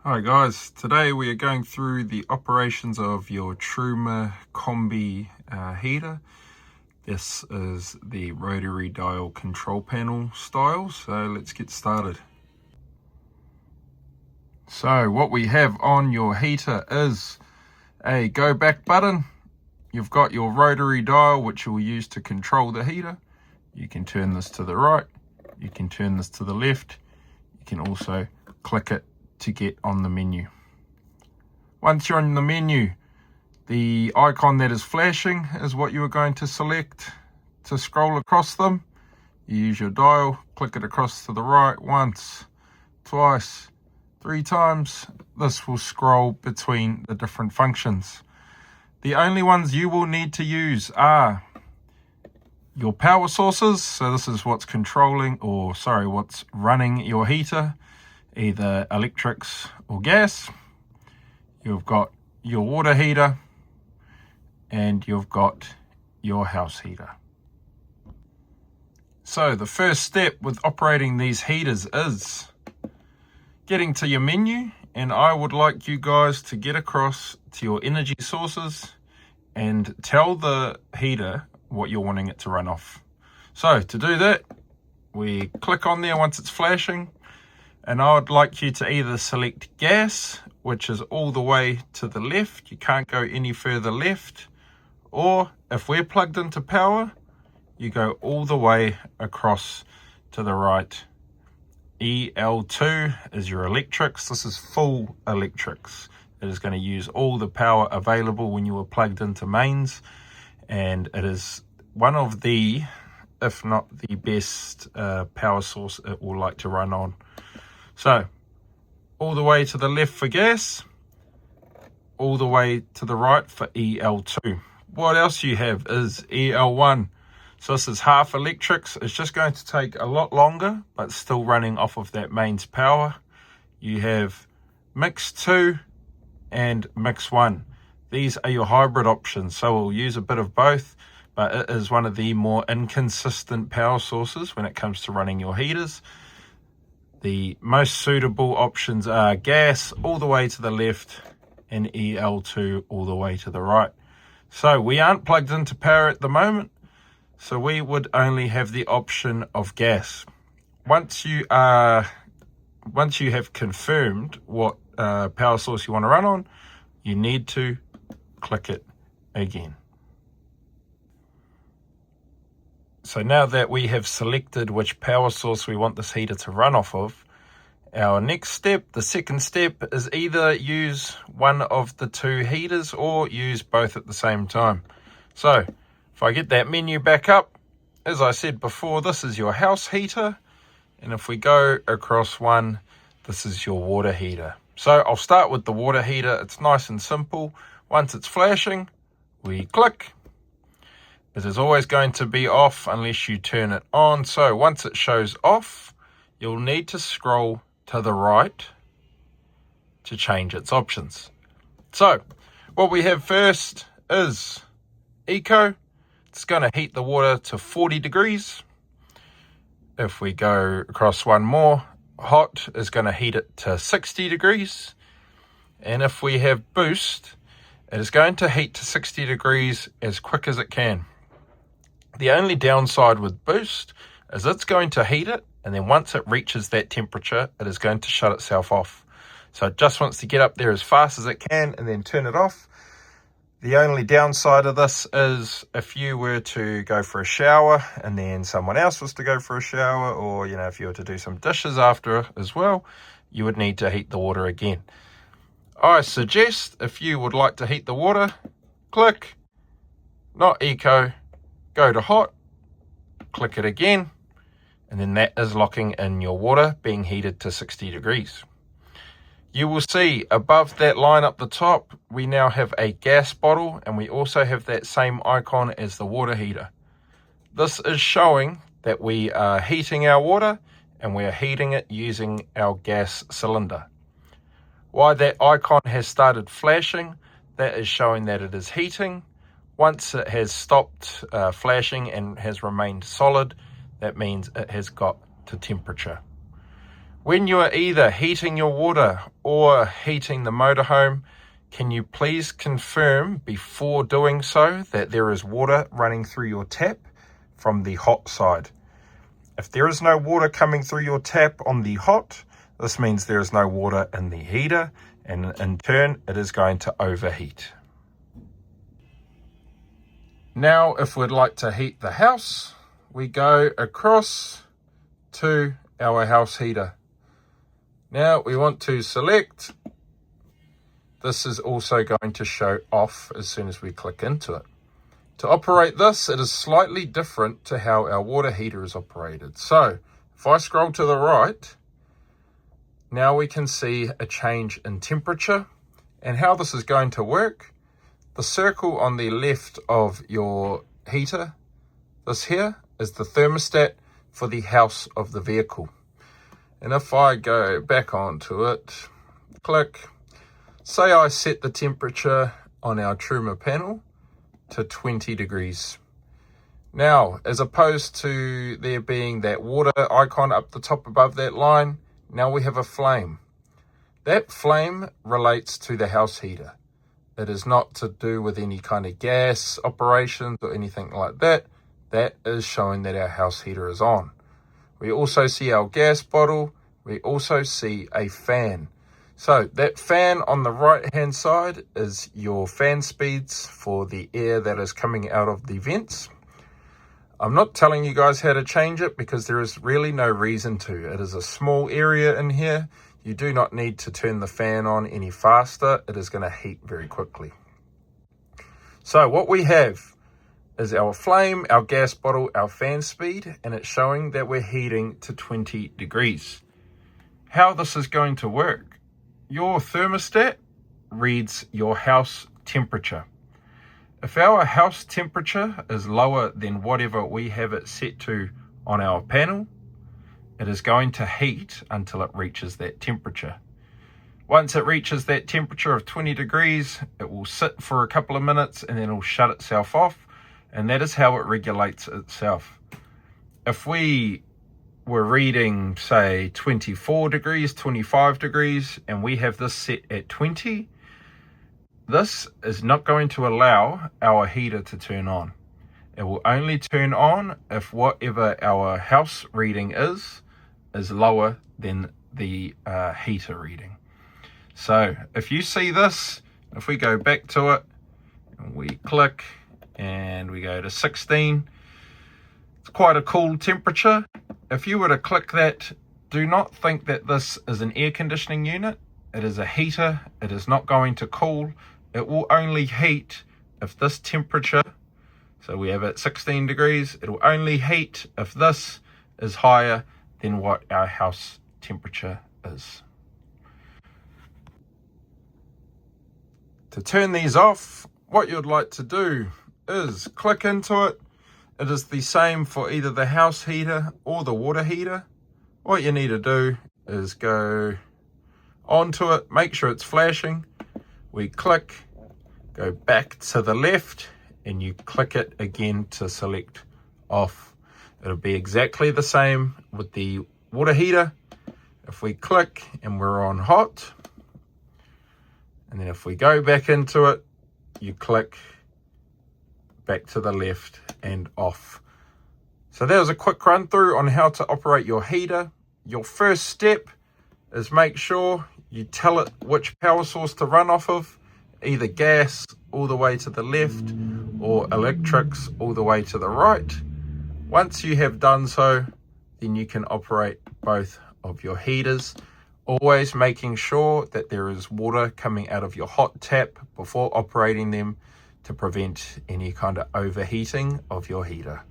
Hi guys, today we are going through the operations of your Truma Combi heater. This is the rotary dial control panel style, so let's get started. So what we have on your heater is a go back button. You've got your rotary dial which you'll use to control the heater. You can turn this to the right, you can turn this to the left, you can also click it to get on the menu. Once you're on the menu, the icon that is flashing is what you are going to select to scroll across them. You use your dial, click it across to the right once, twice, 3 times. This will scroll between the different functions. The only ones you will need to use are your power sources. So this is what's what's running your heater, either electrics or gas. You've got your water heater and you've got your house heater. So the first step with operating these heaters is getting to your menu, and I would like you guys to get across to your energy sources and tell the heater what you're wanting it to run off. So to do that, we click on there once it's flashing, and I would like you to either select gas, which is all the way to the left, you can't go any further left, or if we're plugged into power, you go all the way across to the right. EL2 is your electrics. This is full electrics. It is going to use all the power available when you are plugged into mains, and it is one of the, if not the best power source it will like to run on. So all the way to the left for gas, all the way to the right for EL2. What else you have is EL1. So this is half electrics. It's just going to take a lot longer, but still running off of that mains power. You have mix 2 and mix 1. These are your hybrid options. So we'll use a bit of both, but it is one of the more inconsistent power sources when it comes to running your heaters. The most suitable options are gas all the way to the left and EL2 all the way to the right. So we aren't plugged into power at the moment, so we would only have the option of gas. Once you have confirmed what power source you want to run on, you need to click it again. So now that we have selected which power source we want this heater to run off of, our next step, the second step, is either use one of the 2 heaters or use both at the same time. So if I get that menu back up, as I said before, this is your house heater, and if we go across one, this is your water heater. So I'll start with the water heater. It's nice and simple. Once it's flashing, we click. It is always going to be off unless you turn it on. So once it shows off, you'll need to scroll to the right to change its options. So what we have first is Eco. It's going to heat the water to 40 degrees. If we go across one more, Hot is going to heat it to 60 degrees. And if we have Boost, it is going to heat to 60 degrees as quick as it can. The only downside with Boost is it's going to heat it, and then once it reaches that temperature, it is going to shut itself off. So it just wants to get up there as fast as it can and then turn it off. The only downside of this is if you were to go for a shower and then someone else was to go for a shower, or if you were to do some dishes after as well, you would need to heat the water again. I suggest if you would like to heat the water, click, not Eco, go to Hot, click it again, and then that is locking in your water being heated to 60 degrees. You will see above that line up the top, we now have a gas bottle, and we also have that same icon as the water heater. This is showing that we are heating our water, and we are heating it using our gas cylinder. Why that icon has started flashing, that is showing that it is heating. Once it has stopped flashing and has remained solid, that means it has got to temperature. When you are either heating your water or heating the motorhome, can you please confirm before doing so that there is water running through your tap from the hot side? If there is no water coming through your tap on the hot, this means there is no water in the heater, and in turn it is going to overheat. Now, if we'd like to heat the house, we go across to our house heater. Now we want to select. This is also going to show off as soon as we click into it. To operate this, it is slightly different to how our water heater is operated. So if I scroll to the right, now we can see a change in temperature. And how this is going to work, the circle on the left of your heater, this here, is the thermostat for the house of the vehicle. And if I go back onto it, click, say I set the temperature on our Truma panel to 20 degrees. Now, as opposed to there being that water icon up the top above that line, now we have a flame. That flame relates to the house heater. It is not to do with any kind of gas operations or anything like that. That is showing that our house heater is on. We also see our gas bottle. We also see a fan. So that fan on the right hand side is your fan speeds for the air that is coming out of the vents. I'm not telling you guys how to change it because there is really no reason to. It is a small area in here. You do not need to turn the fan on any faster. It is going to heat very quickly. So what we have is our flame, our gas bottle, our fan speed, and it's showing that we're heating to 20 degrees. How this is going to work, your thermostat reads your house temperature. If our house temperature is lower than whatever we have it set to on our panel, it is going to heat until it reaches that temperature. Once it reaches that temperature of 20 degrees, it will sit for a couple of minutes and then it will shut itself off, and that is how it regulates itself. If we were reading, say, 24 degrees, 25 degrees, and we have this set at 20, this is not going to allow our heater to turn on. It will only turn on if whatever our house reading is lower than the heater reading. So if you see this, if we go back to it, and we click and we go to 16, it's quite a cool temperature. If you were to click that, do not think that this is an air conditioning unit. It is a heater. It is not going to cool. It will only heat if this temperature, so we have it 16 degrees, it will only heat if this is higher than what our house temperature is. To turn these off, what you'd like to do is click into it. It is the same for either the house heater or the water heater. What you need to do is go onto it, make sure it's flashing. We click, go back to the left, and you click it again to select off. It'll be exactly the same with the water heater. If we click and we're on hot, and then if we go back into it, you click back to the left and off. So that was a quick run through on how to operate your heater. Your first step is make sure you tell it which power source to run off of, either gas all the way to the left or electrics all the way to the right. Once you have done so, then you can operate both of your heaters, always making sure that there is water coming out of your hot tap before operating them to prevent any kind of overheating of your heater.